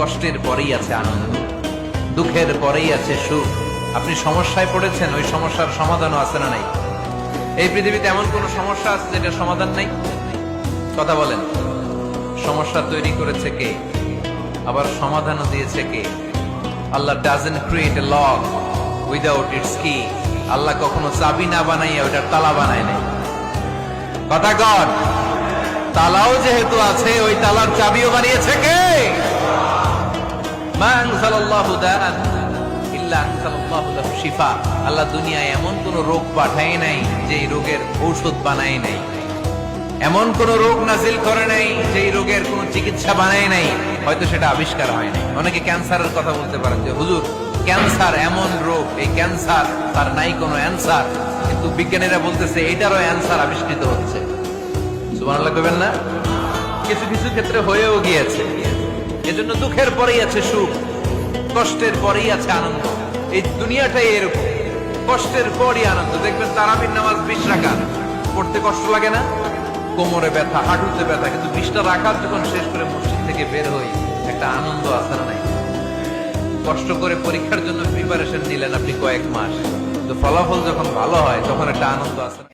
কষ্টের পরেই আছে আনন্দ, দুঃখের পরেই আছে সুখ। আপনি সমস্যায় পড়েছেন, ওই সমস্যার সমাধানও আছে না নাই? এই পৃথিবীতে এমন কোন সমস্যা আছে যেটা সমাধান নাই? কথা বলেন। সমস্যা তৈরি করেছে কে, আবার সমাধানও দিয়েছে কে? Allah doesn't create a lock without its key. আল্লাহ কখনো চাবি না বানাইয়া ওইটার তালা বানায় নাই। কথা কর। তালাও যেহেতু আছে, ওই তালার চাবিও বানিয়েছে কে? মা আনজালাল্লাহু দাআন ইল্লা আনজালাল্লাহু লাহু শিফা। আল্লাহ দুনিয়ায় এমন কোন রোগ পাঠায় নাই যে রোগের ঔষধ বানায় নাই, এমন কোন রোগ নাজিল করে নাই যে রোগের কোন চিকিৎসা বানায় নাই, হয়তো সেটা আবিষ্কার হয় নাই। অনেকে ক্যান্সারের কথা বলতে পারেন যে হুজুর ক্যান্সার এমন রোগ, এই ক্যান্সার তার নাই কোনো অ্যান্সার, কিন্তু বিজ্ঞানীরা বলতেছে এটারও অ্যান্সার আবিষ্কৃত হচ্ছে। সুবহানাল্লাহ কইবেন না? কিছু কিছু ক্ষেত্রে হয়েও গিয়েছে। এজন্য দুঃখের পরেই আছে সুখ, কষ্টের পরেই আছে আনন্দ। এই দুনিয়াটাই এরকম, কষ্টের পরই আনন্দ। দেখবেন তারাবির নামাজ 20 রাকাত পড়তে কষ্ট লাগে না? কোমরে ব্যথা, হাঁটুতে ব্যথা, কিন্তু 20টা রাকাত যখন শেষ করে মসজিদ থেকে বের হই, একটা আনন্দ আছে না নাই? কষ্ট করে পরীক্ষার জন্য প্রিপারেশন নিলেন আপনি কয়েক মাস, তো ফলাফল যখন ভালো হয় তখন একটা আনন্দ আছে।